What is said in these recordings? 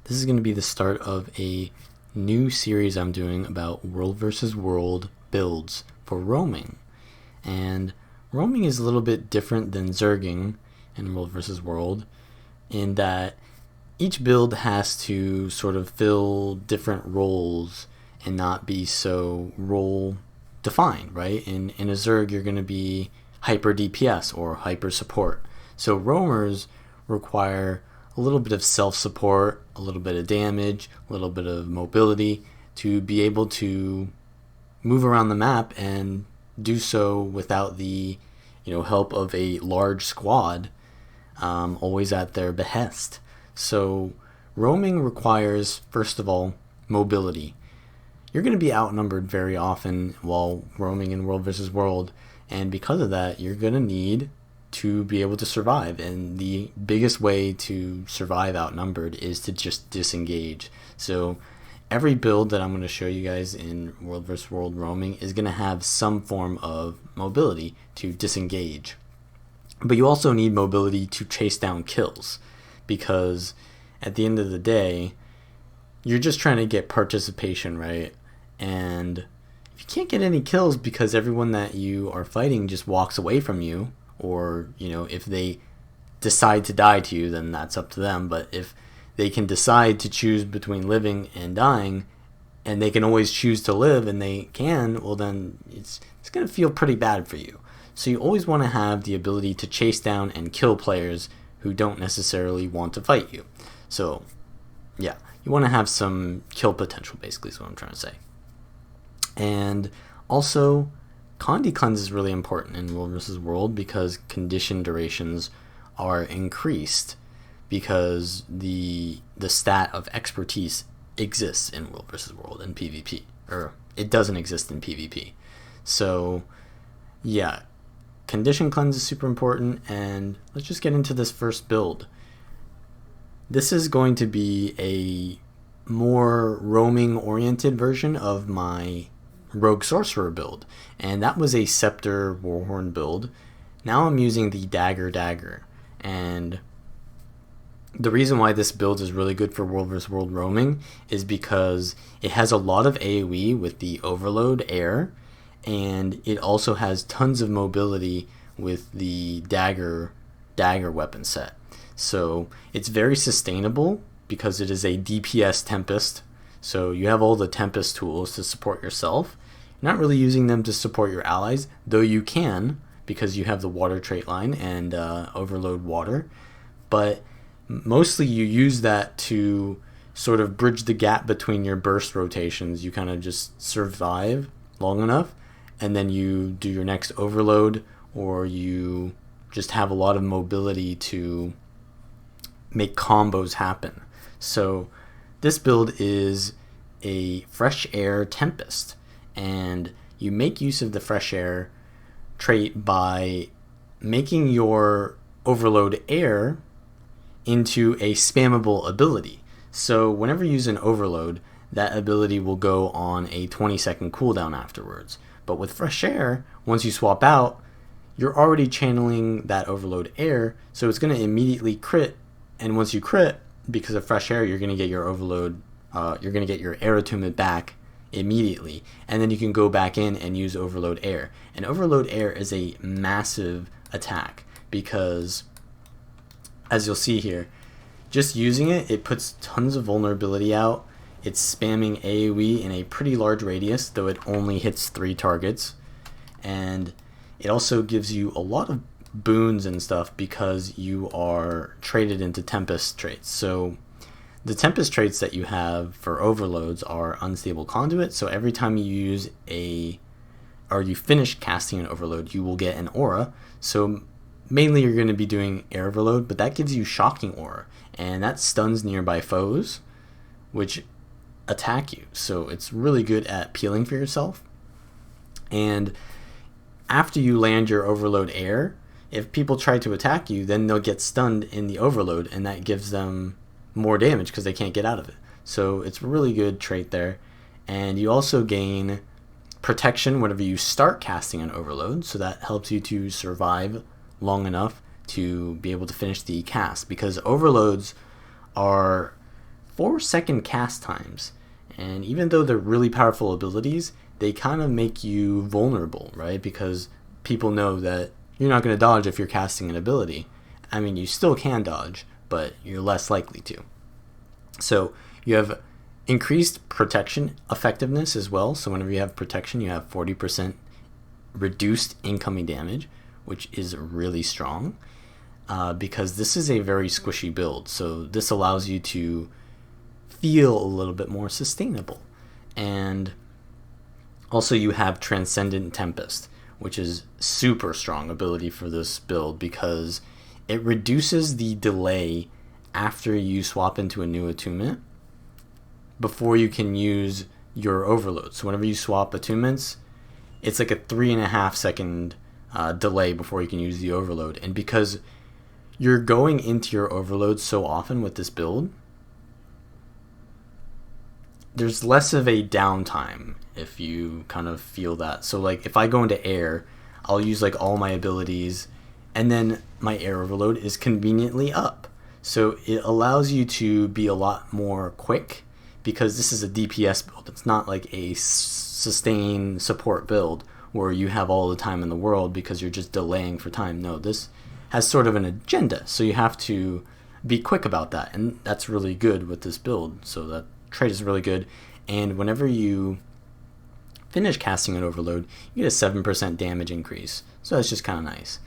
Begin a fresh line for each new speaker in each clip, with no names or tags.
This is going to be the start of a new series I'm doing about world versus world builds for roaming. And roaming is a little bit different than zerging in world versus world in that each build has to sort of fill different roles and not be so role defined, right? In a zerg, you're going to be hyper DPS or hyper support. So roamers require a little bit of self-support, a little bit of damage, a little bit of mobility to be able to move around the map and do so without the help of a large squad always at their behest. So roaming requires, first of all, mobility. You're going to be outnumbered very often while roaming in world versus world, and because of that, you're going to need to be able to survive, and the biggest way to survive outnumbered is to just disengage. So every build that I'm going to show you guys in world versus world roaming is going to have some form of mobility to disengage, but you also need mobility to chase down kills, because at the end of the day you're just trying to get participation, right? And if you can't get any kills because everyone that you are fighting just walks away from you, or if they decide to die to you, then that's up to them. But if they can decide to choose between living and dying, and they can always choose to live, and they can, well, then it's going to feel pretty bad for you. So you always want to have the ability to chase down and kill players who don't necessarily want to fight you. So yeah, you want to have some kill potential, basically is what I'm trying to say. And also, Condi Cleanse is really important in world versus world because condition durations are increased because the stat of expertise exists in world versus world in PvP, or it doesn't exist in PvP. So yeah, condition cleanse is super important, and let's just get into this first build. This is going to be a more roaming oriented version of my Rogue Sorcerer build, and that was a Scepter Warhorn build. Now I'm using the Dagger, and the reason why this build is really good for world vs world roaming is because it has a lot of AoE with the Overload Air, and it also has tons of mobility with the Dagger weapon set. So it's very sustainable because it is a DPS Tempest. So you have all the Tempest tools to support yourself. You're not really using them to support your allies, though you can because you have the water trait line and overload water. But mostly you use that to sort of bridge the gap between your burst rotations. You kind of just survive long enough, and then you do your next overload, or you just have a lot of mobility to make combos happen. So this build is a Fresh Air Tempest, and you make use of the Fresh Air trait by making your Overload Air into a spammable ability. So whenever you use an overload, that ability will go on a 20-second cooldown afterwards. But with Fresh Air, once you swap out, you're already channeling that Overload Air, so it's going to immediately crit, and once you crit, because of Fresh Air, you're going to get your overload, you're going to get your air attunement back immediately, and then you can go back in and use Overload Air. And Overload Air is a massive attack because, as you'll see here, just using it, it puts tons of vulnerability out. It's spamming AoE in a pretty large radius, though it only hits 3 targets, and it also gives you a lot of boons and stuff because you are traded into Tempest traits. So the Tempest traits that you have for overloads are Unstable Conduit, so every time you use or you finish casting an overload, you will get an aura. So mainly you're going to be doing air overload, but that gives you Shocking Aura, and that stuns nearby foes, which attack you. So it's really good at peeling for yourself. And after you land your Overload Air, if people try to attack you, then they'll get stunned in the overload, and that gives them more damage because they can't get out of it. So it's a really good trait there. And you also gain protection whenever you start casting an overload, so that helps you to survive long enough to be able to finish the cast, because overloads are 4-second cast times. And even though they're really powerful abilities, they kind of make you vulnerable, right? Because people know that you're not going to dodge if you're casting an ability. I mean, you still can dodge, but you're less likely to. So you have increased protection effectiveness as well. So whenever you have protection, you have 40% reduced incoming damage, which is really strong because this is a very squishy build. So this allows you to feel a little bit more sustainable. And also you have Transcendent Tempest, which is super strong ability for this build because it reduces the delay after you swap into a new attunement before you can use your overload. So whenever you swap attunements, it's like a 3.5 second delay before you can use the overload. And because you're going into your overload so often with this build, there's less of a downtime if you kind of feel that. So like if I go into air, I'll use like all my abilities and then my air overload is conveniently up. So it allows you to be a lot more quick because this is a DPS build. It's not like a sustain support build where you have all the time in the world because you're just delaying for time. No, this has sort of an agenda. So you have to be quick about that. And that's really good with this build. So that trait is really good. And whenever you finish casting an overload, you get a 7% damage increase. So that's just kind of nice.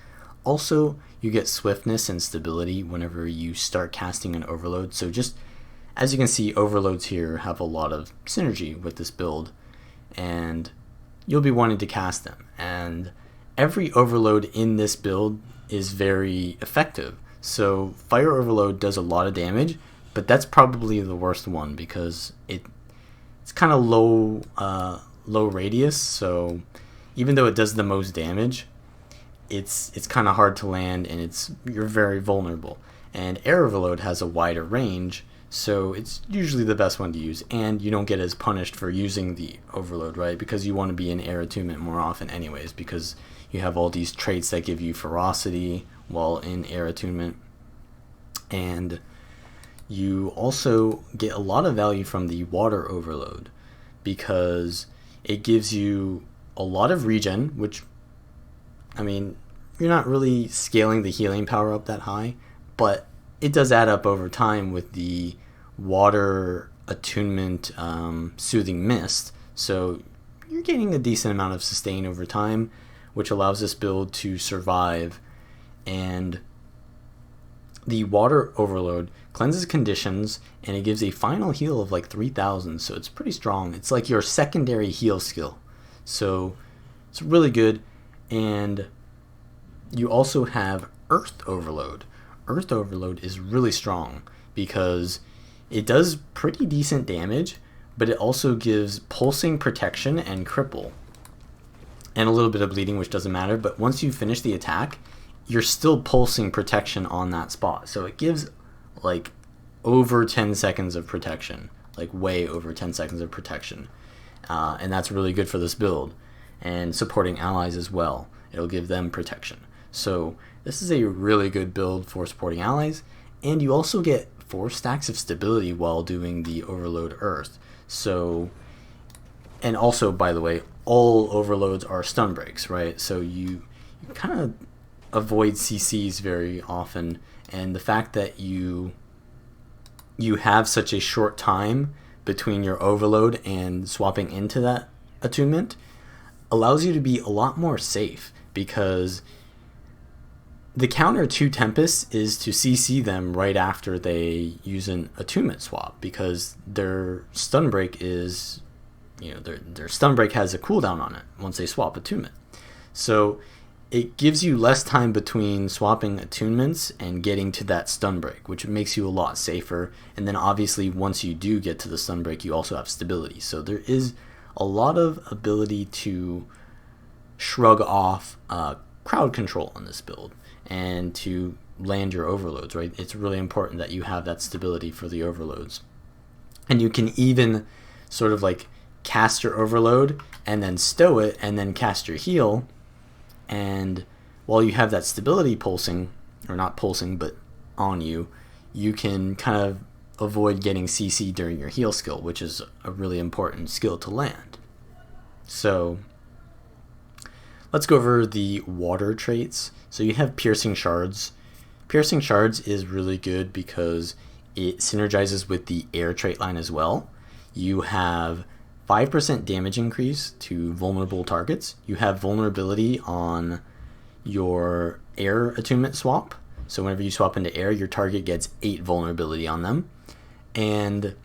Also, you get swiftness and stability whenever you start casting an overload. So just as you can see, overloads here have a lot of synergy with this build, and you'll be wanting to cast them. And every overload in this build is very effective. So Fire Overload does a lot of damage, but that's probably the worst one because it's kind of low radius. So even though it does the most damage, it's kind of hard to land, and you're very vulnerable. And Air Overload has a wider range, so it's usually the best one to use, and you don't get as punished for using the overload, right? Because you want to be in air attunement more often anyways, because you have all these traits that give you ferocity while in air attunement. And you also get a lot of value from the water overload because it gives you a lot of regen, which, I mean, you're not really scaling the healing power up that high, but it does add up over time with the water attunement soothing mist. So you're getting a decent amount of sustain over time, which allows this build to survive. And the water overload cleanses conditions, and it gives a final heal of like 3,000. So it's pretty strong. It's like your secondary heal skill. So it's really good. And you also have Earth Overload. Earth Overload is really strong because it does pretty decent damage, but it also gives pulsing protection and cripple, and a little bit of bleeding, which doesn't matter. But once you finish the attack, you're still pulsing protection on that spot. So it gives like over 10 seconds of protection, like way over 10 seconds of protection. And that's really good for this build. And supporting allies as well, it'll give them protection. So this is a really good build for supporting allies, and you also get 4 stacks of stability while doing the Overload Earth. So, and also, by the way, all overloads are stun breaks, right? So you kind of avoid CCs very often, and the fact that you have such a short time between your overload and swapping into that attunement allows you to be a lot more safe, because the counter to Tempest is to CC them right after they use an attunement swap, because their stun break is, their stun break has a cooldown on it once they swap attunement. So it gives you less time between swapping attunements and getting to that stun break, which makes you a lot safer. And then obviously once you do get to the stun break, you also have stability. So there is a lot of ability to shrug off crowd control on this build and to land your overloads, right? It's really important that you have that stability for the overloads. And you can even sort of like cast your overload and then stow it and then cast your heal. And while you have that stability pulsing, or not pulsing, but on you, you can kind of avoid getting CC during your heal skill, which is a really important skill to land. So let's go over the water traits. So you have Piercing Shards. Piercing Shards is really good because it synergizes with the air trait line as well. You have 5% damage increase to vulnerable targets. You have vulnerability on your air attunement swap. So whenever you swap into air, your target gets 8 vulnerability on them. And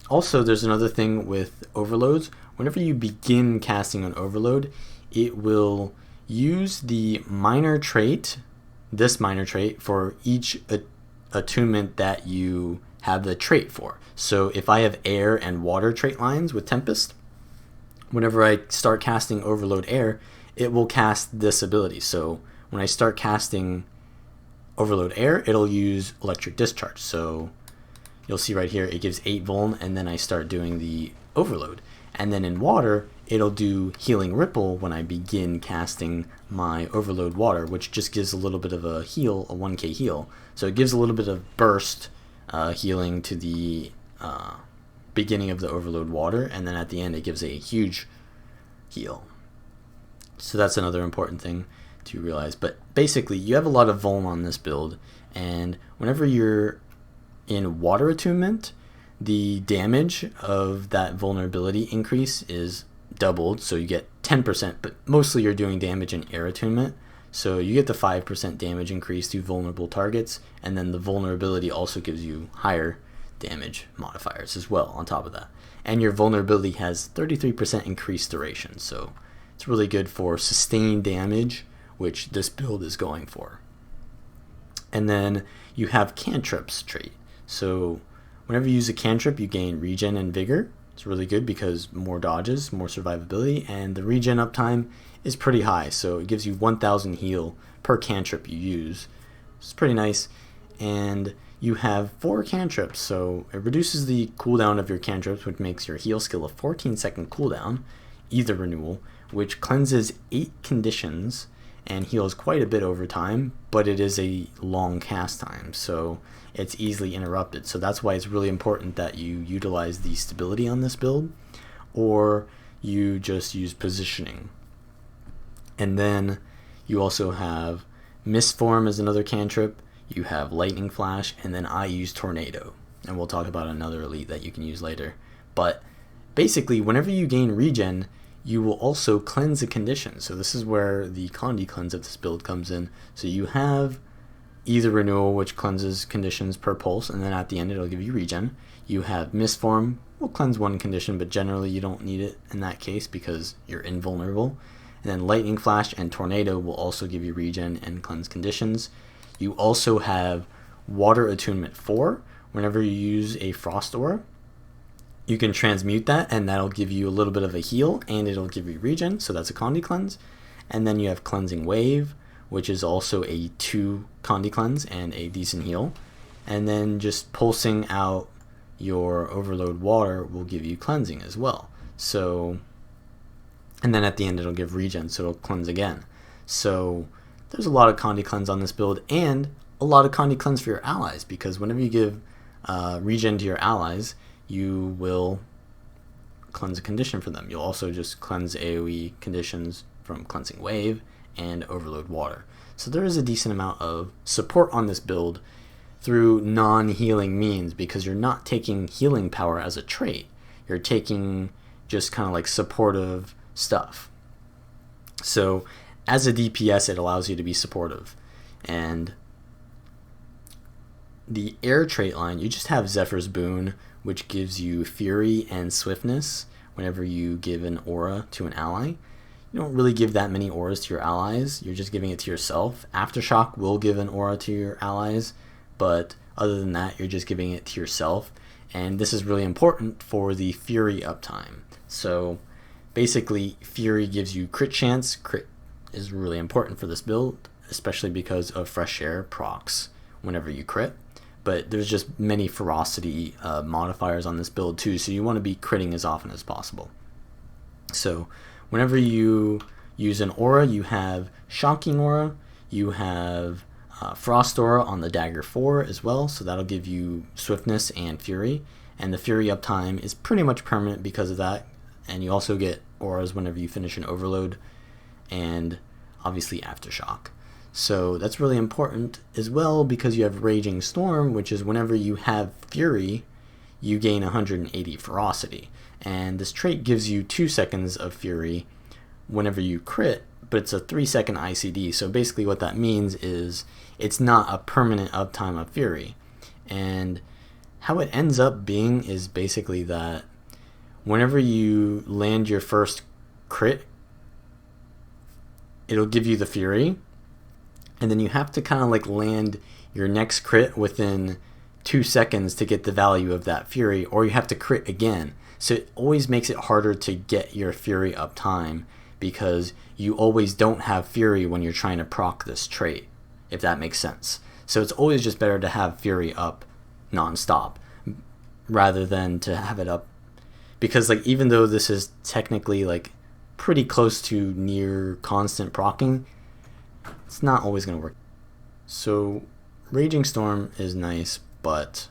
also there's another thing with overloads. Whenever you begin casting an overload, it will use the minor trait, this minor trait, for each attunement that you have the trait for. So if I have air and water trait lines with Tempest, whenever I start casting overload air, it will cast this ability. So when I start casting overload air, it'll use electric discharge. So you'll see right here it gives 8 vuln, and then I start doing the overload. And then in water, it'll do healing ripple when I begin casting my overload water, which just gives a little bit of a heal, a 1k heal. So it gives a little bit of burst healing to the beginning of the overload water, and then at the end it gives a huge heal. So that's another important thing to realize. But basically you have a lot of vuln on this build, and whenever you're in water attunement, the damage of that vulnerability increase is doubled, so you get 10%, but mostly you're doing damage in air attunement. So you get the 5% damage increase to vulnerable targets, and then the vulnerability also gives you higher damage modifiers as well on top of that. And your vulnerability has 33% increased duration, so it's really good for sustained damage, which this build is going for. And then you have Cantrips trait. So whenever you use a cantrip, you gain regen and vigor. It's really good because more dodges, more survivability, and the regen uptime is pretty high. So it gives you 1000 heal per cantrip you use. It's pretty nice. And you have 4 cantrips, so it reduces the cooldown of your cantrips, which makes your heal skill a 14-second cooldown, either renewal, which cleanses 8 conditions and heals quite a bit over time, but it is a long cast time, so it's easily interrupted. So that's why it's really important that you utilize the stability on this build, or you just use positioning. And then you also have Mistform as another cantrip, you have Lightning Flash, and then I use Tornado. And we'll talk about another elite that you can use later. But basically, whenever you gain regen, you will also cleanse a condition. So this is where the Condi cleanse of this build comes in. So you have either renewal, which cleanses conditions per pulse, and then at the end it'll give you regen. You have Mistform, will cleanse 1 condition, but generally you don't need it in that case because you're invulnerable. And then Lightning Flash and Tornado will also give you regen and cleanse conditions. You also have Water Attunement 4. Whenever you use a Frost Aura, you can transmute that, and that'll give you a little bit of a heal, and it'll give you regen, so that's a Condi cleanse. And then you have Cleansing Wave, which is also a 2 Condi cleanse and a decent heal. And then just pulsing out your Overload Water will give you cleansing as well. So, and then at the end it'll give regen, so it'll cleanse again. So there's a lot of Condi cleanse on this build, and a lot of Condi cleanse for your allies, because whenever you give regen to your allies, you will cleanse a condition for them. You'll also just cleanse AoE conditions from Cleansing Wave and Overload Water. So there is a decent amount of support on this build through non-healing means, because you're not taking healing power as a trait. You're taking just kind of like supportive stuff. So as a DPS, it allows you to be supportive. And the air trait line, you just have Zephyr's Boon, which gives you Fury and Swiftness whenever you give an aura to an ally. You don't really give that many auras to your allies, you're just giving it to yourself. Aftershock will give an aura to your allies, but other than that, you're just giving it to yourself. And this is really important for the Fury uptime. So basically, Fury gives you crit chance. Crit is really important for this build, especially because of Fresh Air procs whenever you crit. But there's just many ferocity modifiers on this build too, so you want to be critting as often as possible. So whenever you use an aura, you have Shocking Aura, you have Frost Aura on the Dagger 4 as well, so that'll give you swiftness and fury, and the fury uptime is pretty much permanent because of that, and you also get auras whenever you finish an overload, and obviously Aftershock. So that's really important as well because you have Raging Storm, which is whenever you have fury, you gain 180 ferocity, and this trait gives you 2 seconds of fury whenever you crit, but it's a 3-second ICD, so basically what that means is it's not a permanent uptime of fury. And how it ends up being is basically that whenever you land your first crit, it'll give you the fury, and then you have to kind of like land your next crit within 2 seconds to get the value of that fury, or you have to crit again. So it always makes it harder to get your fury uptime because you always don't have fury when you're trying to proc this trait, if that makes sense. So it's always just better to have fury up non-stop rather than to have it up, because like even though this is technically like pretty close to near constant proccing, it's not always going to work. So Raging Storm is nice, but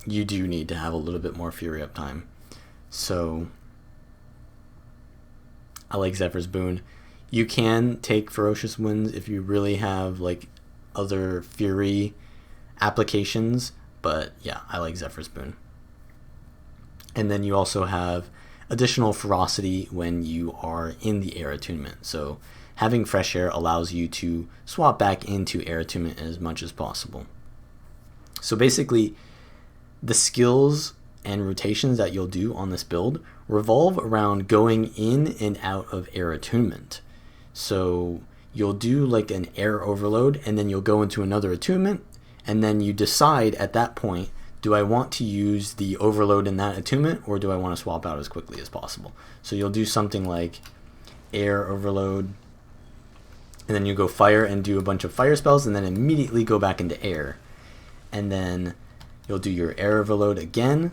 you do need to have a little bit more fury uptime. So I like Zephyr's Boon. You can take Ferocious Winds if you really have like other fury applications, but yeah, I like Zephyr's Boon. And then you also have additional ferocity when you are in the air attunement. So having fresh air allows you to swap back into air attunement as much as possible. So basically, the skills and rotations that you'll do on this build revolve around going in and out of air attunement. So you'll do like an air overload, and then you'll go into another attunement, and then you decide at that point, do I want to use the overload in that attunement, or do I want to swap out as quickly as possible? So you'll do something like air overload, and then you go fire and do a bunch of fire spells, and then immediately go back into air. And then you'll do your air overload again.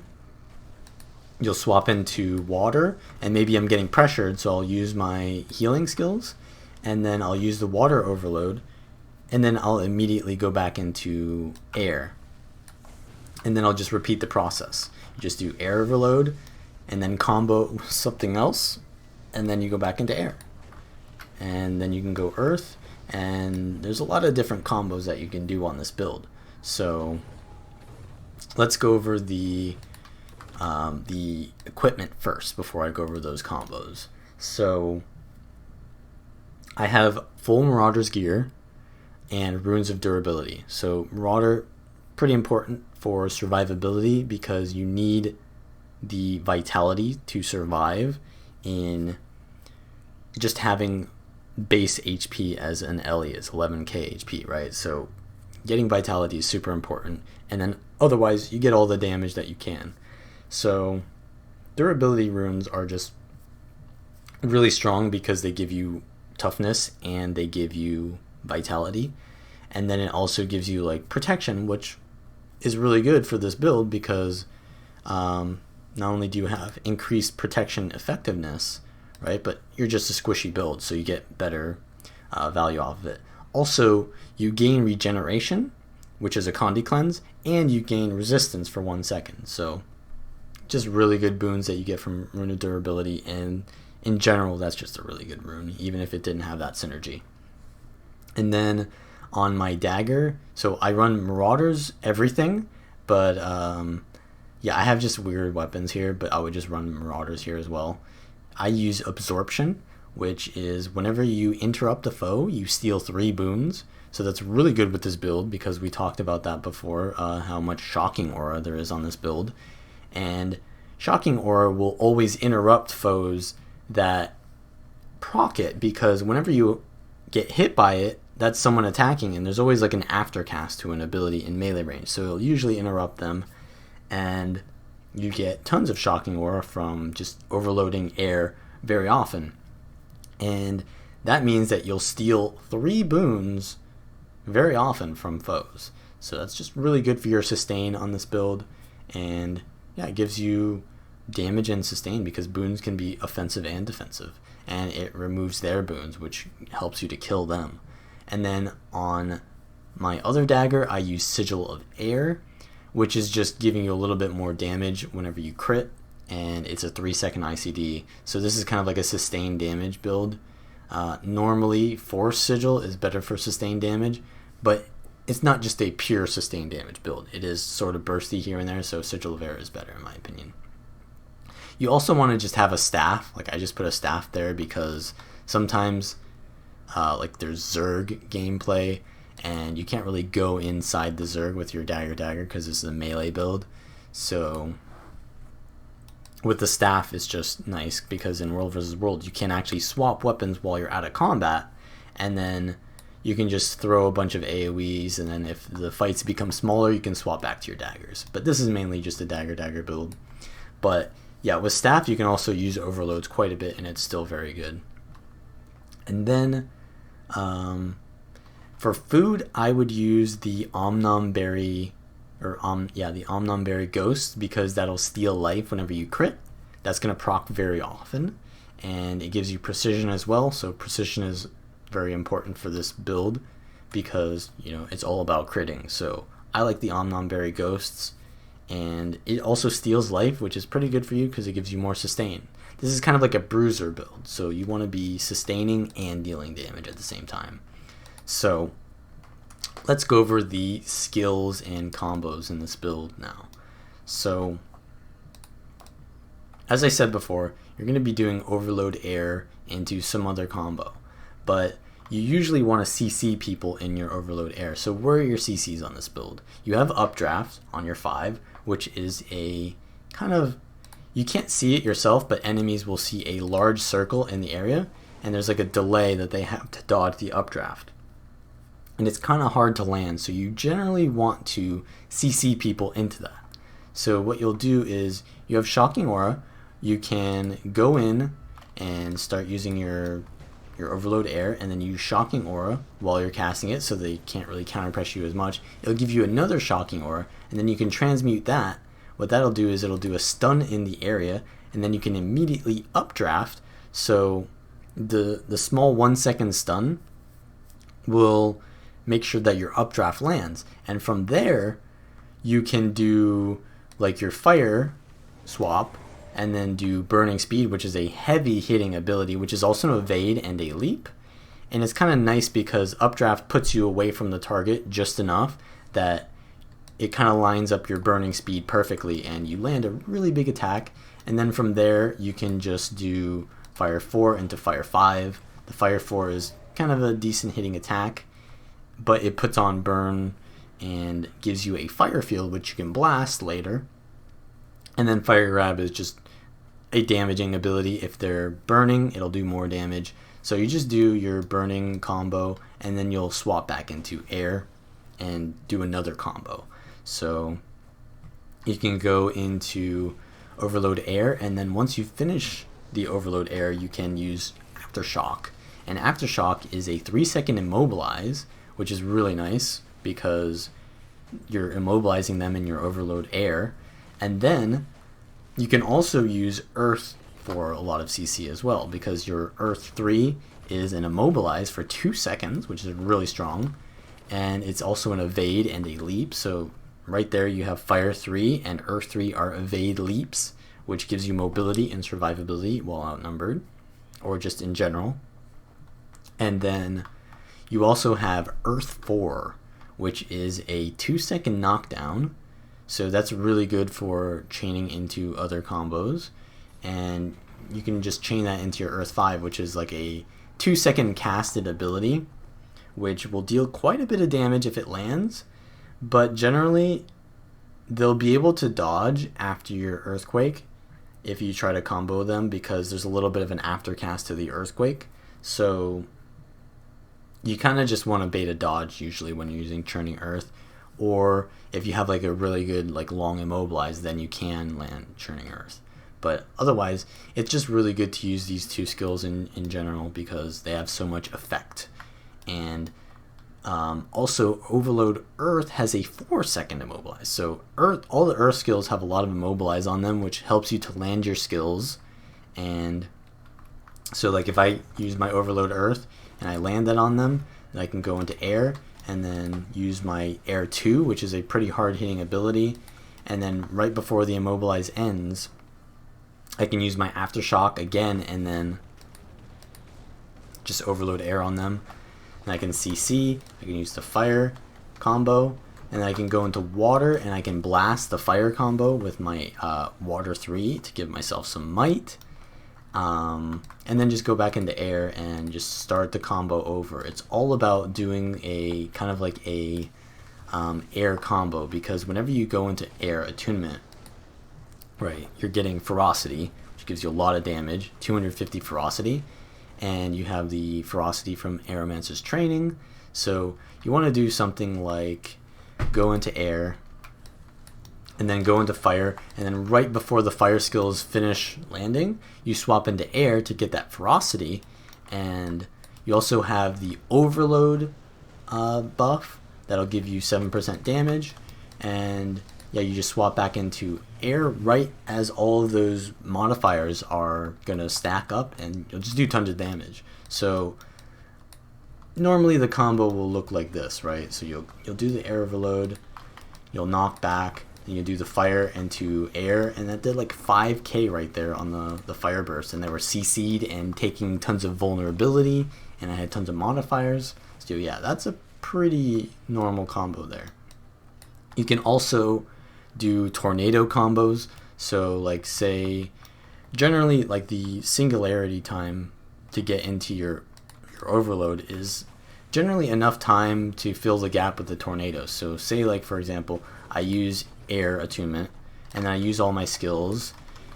You'll swap into water, and maybe I'm getting pressured, so I'll use my healing skills, and then I'll use the water overload, and then I'll immediately go back into air. And then I'll just repeat the process. You just do air overload, and then combo something else, and then you go back into air. And then you can go earth, and there's a lot of different combos that you can do on this build. So let's go over the equipment first before I go over those combos. So I have full Marauder's gear and runes of durability. So Marauder, pretty important for survivability because you need the vitality to survive in just having base HP as an Ellie is 11k HP, right? So getting vitality is super important, and then otherwise you get all the damage that you can. So durability runes are just really strong because they give you toughness and they give you vitality, and then it also gives you like protection, which is really good for this build because not only do you have increased protection effectiveness, right, but you're just a squishy build, so you get better value off of it. Also, you gain regeneration, which is a Condi cleanse, and you gain resistance for 1 second. So just really good boons that you get from Rune of Durability, and in general, that's just a really good rune, even if it didn't have that synergy. And then on my Dagger, so I run Marauders everything, but yeah, I have just weird weapons here, but I would just run Marauders here as well. I use Absorption, which is whenever you interrupt a foe, you steal 3 boons. So that's really good with this build because we talked about that before, how much Shocking Aura there is on this build. And Shocking Aura will always interrupt foes that proc it, because whenever you get hit by it, that's someone attacking, and there's always like an aftercast to an ability in melee range. So it'll usually interrupt them, and you get tons of Shocking Aura from just overloading air very often. And that means that you'll steal 3 boons very often from foes. So that's just really good for your sustain on this build. And yeah, it gives you damage and sustain because boons can be offensive and defensive. And it removes their boons, which helps you to kill them. And then on My other dagger, I use Sigil of Air, which is just giving you a little bit more damage whenever you crit, and it's a 3-second ICD. So this is kind of like a sustained damage build. Normally, Force Sigil is better for sustained damage, but it's not just a pure sustained damage build. It is sort of bursty here and there, so Sigil of Air is better in my opinion. You also want to just have a staff. Like I just put a staff there because sometimes like there's Zerg gameplay and you can't really go inside the Zerg with your dagger because this is a melee build. So with the staff it's just nice because in World vs. World you can actually swap weapons while you're out of combat, and then you can just throw a bunch of AoEs, and then if the fights become smaller you can swap back to your daggers. But this is mainly just a dagger build. But yeah, with staff you can also use overloads quite a bit and it's still very good. And then for food I would use the Omnom Berry, or the Omnom Berry Ghost, because that'll steal life whenever you crit. That's going to proc very often, and it gives you precision as well, so precision is very important for this build because, you know, it's all about critting. So I like the Omnom Berry Ghosts, and it also steals life, which is pretty good for you because it gives you more sustain. This is kind of like a bruiser build, so you want to be sustaining and dealing damage at the same time. So let's go over the skills and combos in this build now. So as I said before, you're going to be doing Overload Air into some other combo, but you usually want to CC people in your Overload Air. So where are your CCs on this build? You have Updraft on your 5, which is a kind of, you can't see it yourself, but enemies will see a large circle in the area, and there's like a delay that they have to dodge the Updraft. And it's kind of hard to land, so you generally want to CC people into that. So what you'll do is, you have Shocking Aura, you can go in and start using your Overload Air, and then use Shocking Aura while you're casting it so they can't really counter pressure you as much. It'll give you another Shocking Aura, and then you can transmute that. What that'll do is it'll do a stun in the area, and then you can immediately Updraft, so the small 1-second stun will make sure that your Updraft lands, and from there you can do like your fire swap and then do Burning Speed, which is a heavy hitting ability, which is also an evade and a leap. And it's kind of nice because Updraft puts you away from the target just enough that it kind of lines up your Burning Speed perfectly and you land a really big attack. And then from there you can just do Fire 4 into Fire 5. The Fire 4 is kind of a decent hitting attack, but it puts on burn and gives you a fire field which you can blast later. And then Fire Grab is just a damaging ability. If they're burning, it'll do more damage. So you just do your burning combo and then you'll swap back into air and do another combo. So you can go into Overload Air, and then once you finish the Overload Air you can use Aftershock. And Aftershock is a 3-second immobilize, which is really nice because you're immobilizing them in your Overload Air. And then you can also use Earth for a lot of CC as well, because your Earth 3 is an immobilize for 2 seconds, which is really strong, and it's also an evade and a leap. So right there you have Fire 3 and Earth 3 are evade leaps, which gives you mobility and survivability while outnumbered, or just in general. And then you also have Earth 4, which is a 2-second knockdown. So that's really good for chaining into other combos. And you can just chain that into your Earth 5, which is like a 2-second casted ability, which will deal quite a bit of damage if it lands. But generally, they'll be able to dodge after your Earthquake if you try to combo them, because there's a little bit of an aftercast to the Earthquake. So you kind of just want to bait a dodge usually when you're using Churning Earth. Or if you have like a really good like long immobilize, then you can land Churning Earth. But otherwise, it's just really good to use these two skills in general because they have so much effect. And also, Overload Earth has a 4-second immobilize. So all the Earth skills have a lot of immobilize on them, which helps you to land your skills. And so like if I use my Overload Earth and I land that on them, then I can go into air and then use my Air 2, which is a pretty hard-hitting ability, and then right before the Immobilize ends, I can use my Aftershock again and then just overload air on them. And I can CC, I can use the fire combo, and then I can go into water and I can blast the fire combo with my water 3 to give myself some might. And then just go back into air and just start the combo over. It's all about doing a kind of like a air combo, because whenever you go into air attunement, right, you're getting ferocity, which gives you a lot of damage, 250 ferocity, and you have the ferocity from Aeromancer's training. So you want to do something like go into air and then go into fire, and then right before the fire skills finish landing, you swap into air to get that ferocity. And you also have the overload buff that'll give you 7% damage, and yeah, you just swap back into air right as all of those modifiers are gonna stack up, and you'll just do tons of damage. So normally the combo will look like this, right? So you'll do the air overload, you'll knock back, then you do the fire into air, and that did like 5k right there on the fire burst, and they were CC'd and taking tons of vulnerability, and I had tons of modifiers. So yeah, that's a pretty normal combo there. You can also do tornado combos. So like say generally like the singularity time to get into your overload is generally enough time to fill the gap with the tornado. So say like for example I use air attunement and then I use all my skills,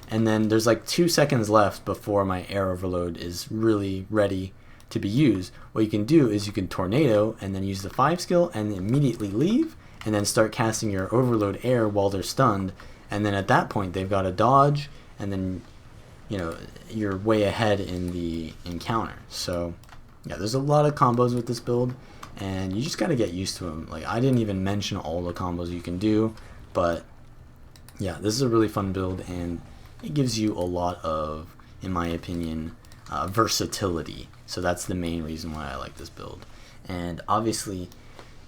and then there's like 2 seconds left before my air overload is really ready to be used. What you can do is you can tornado and then use the 5 skill and immediately leave, and then start casting your overload air while they're stunned, and then at that point they've got to dodge, and then you know you're way ahead in the encounter. So yeah, there's a lot of combos with this build, and you just got to get used to them. Like I didn't even mention all the combos you can do, but yeah, this is a really fun build, and it gives you a lot of, in my opinion, versatility. So that's the main reason why I like this build. And obviously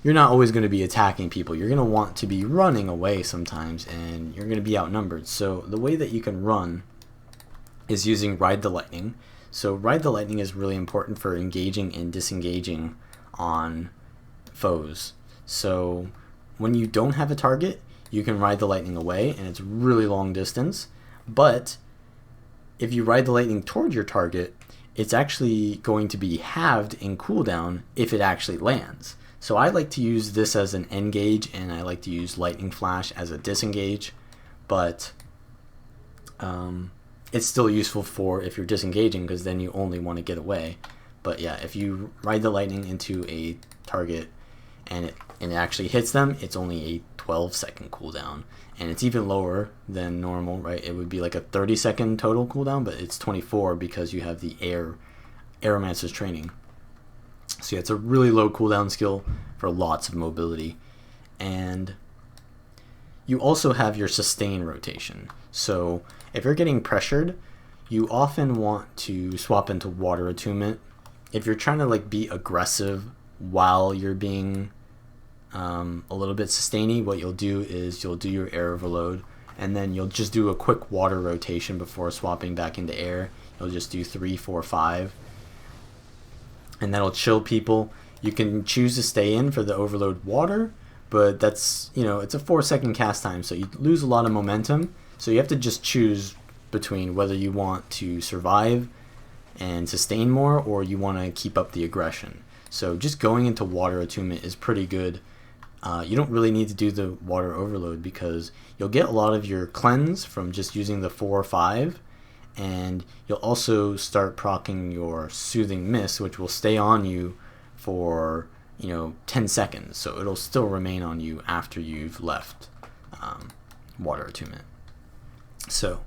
you're not always going to be attacking people. You're going to want to be running away sometimes, and you're going to be outnumbered. So the way that you can run is using Ride the Lightning. So Ride the Lightning is really important for engaging and disengaging on foes. So when you don't have a target, you can Ride the Lightning away, and it's really long distance. But if you Ride the Lightning towards your target, it's actually going to be halved in cooldown if it actually lands. So I like to use this as an engage, and I like to use Lightning Flash as a disengage, but it's still useful for if you're disengaging, because then you only want to get away. But yeah, if you Ride the Lightning into a target and it actually hits them, it's only a 12-second cooldown, and it's even lower than normal, right? It would be like a 30-second total cooldown, but it's 24 because you have the Aeromancer's training. So yeah, it's a really low cooldown skill for lots of mobility. And you also have your sustain rotation. So if you're getting pressured, you often want to swap into water attunement. If you're trying to like be aggressive while you're being a little bit sustainy, what you'll do is you'll do your air overload, and then you'll just do a quick water rotation before swapping back into air. You'll just do 3, 4, 5, and that'll chill people. You can choose to stay in for the overload water, but that's, you know, it's a 4-second cast time, so you lose a lot of momentum. So you have to just choose between whether you want to survive and sustain more, or you want to keep up the aggression. So just going into water attunement is pretty good. You don't really need to do the water overload, because you'll get a lot of your cleanse from just using the 4 or 5, and you'll also start proccing your soothing mist, which will stay on you for 10 seconds, so it'll still remain on you after you've left water attunement. So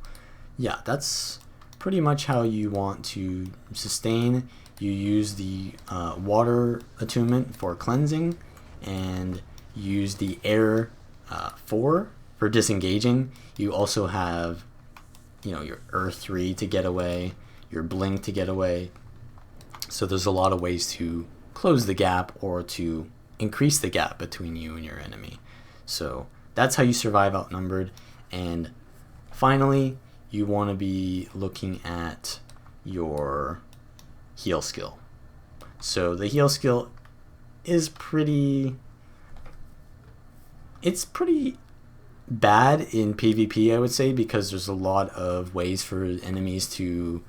yeah, that's pretty much how you want to sustain. You use the water attunement for cleansing, and use the air 4 for disengaging. You also have your Earth 3 to get away, your Blink to get away. So there's a lot of ways to close the gap or to increase the gap between you and your enemy. So that's how you survive outnumbered. And finally, you want to be looking at your heal skill. So the heal skill is pretty bad in PvP, I would say, because there's a lot of ways for enemies to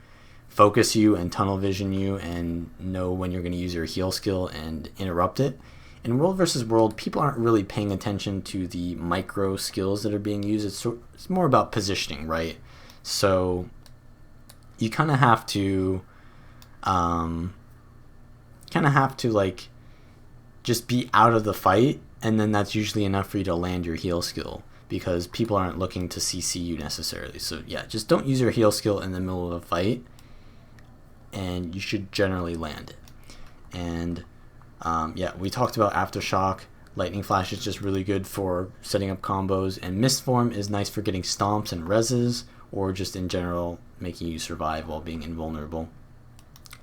focus you and tunnel vision you and know when you're going to use your heal skill and interrupt it. In World versus World, people aren't really paying attention to the micro skills that are being used. It's more about positioning, right? So you kind of have to like just be out of the fight, and then that's usually enough for you to land your heal skill, because people aren't looking to CC you necessarily. So yeah, just don't use your heal skill in the middle of a fight, and you should generally land it. And yeah, we talked about Aftershock. Lightning Flash is just really good for setting up combos, and Mistform is nice for getting stomps and reses, or just in general making you survive while being invulnerable.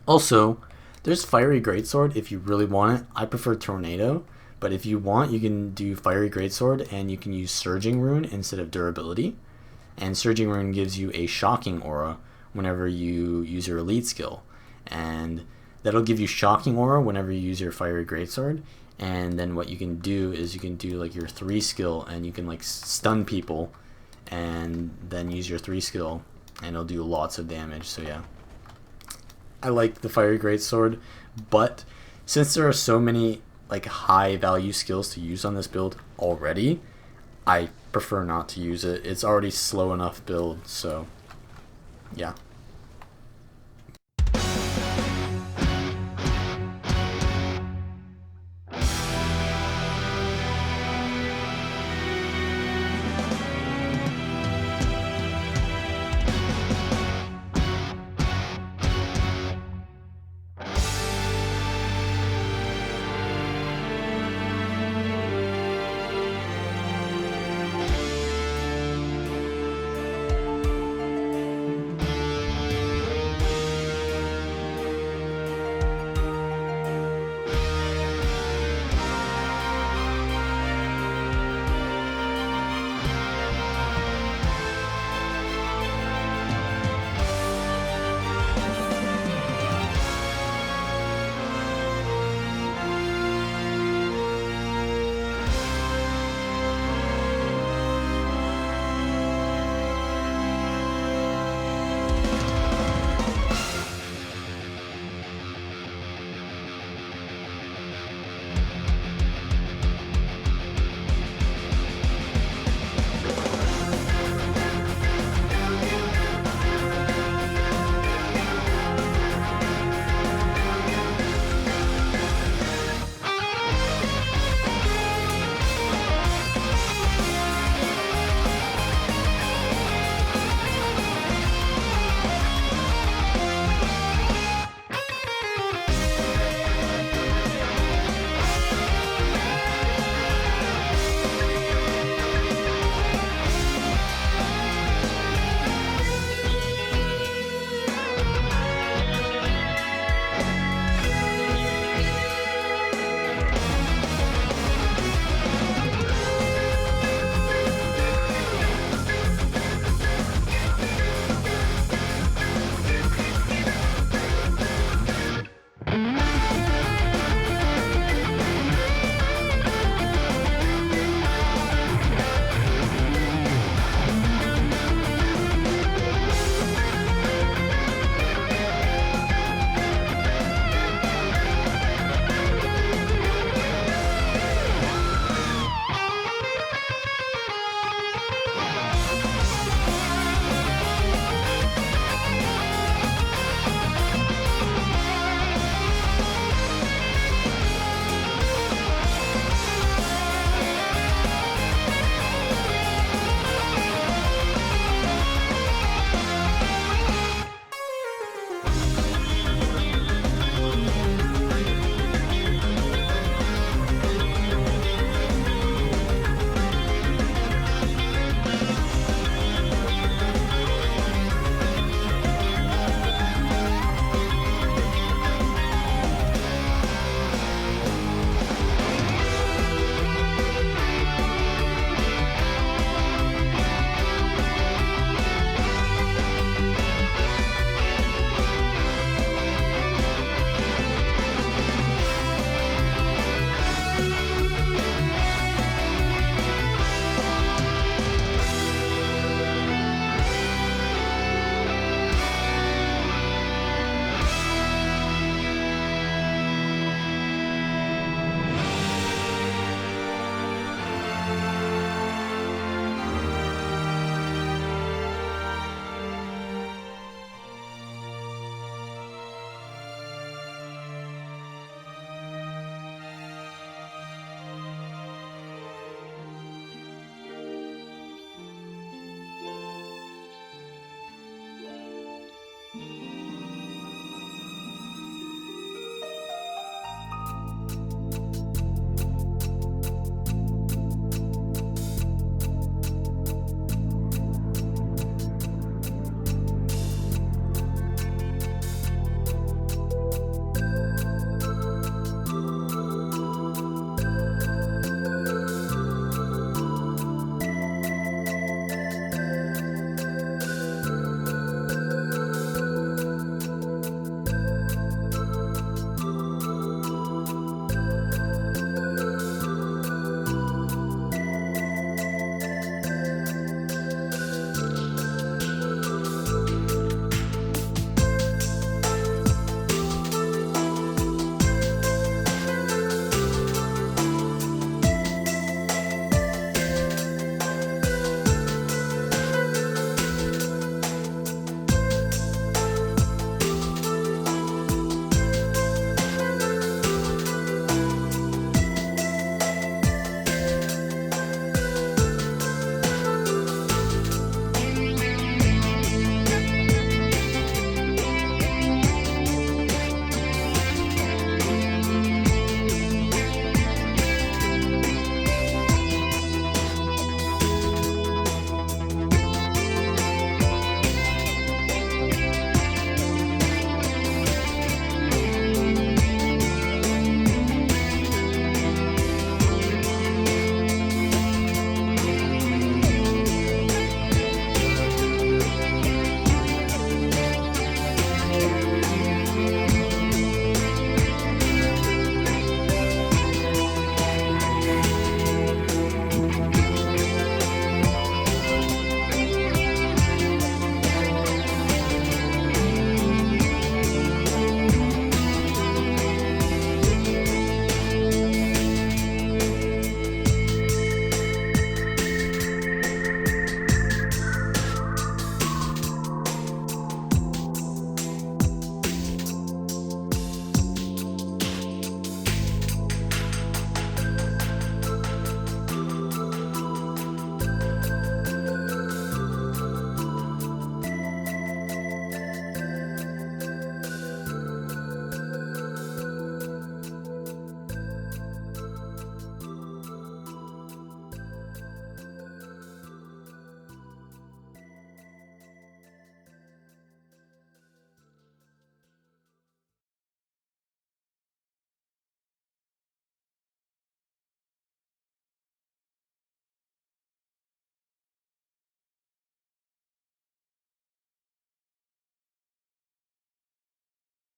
Also, there's Fiery Greatsword if you really want it. I prefer Tornado, but if you want, you can do Fiery Greatsword, and you can use Surging Rune instead of Durability. And Surging Rune gives you a Shocking Aura whenever you use your Elite skill. And that'll give you Shocking Aura whenever you use your Fiery Greatsword. And then what you can do is you can do like your 3 skill, and you can like stun people, and then use your 3 skill, and it'll do lots of damage. So yeah, I like the Fiery Greatsword, but since there are so many like high value skills to use on this build already, I prefer not to use it. It's already slow enough build, so yeah.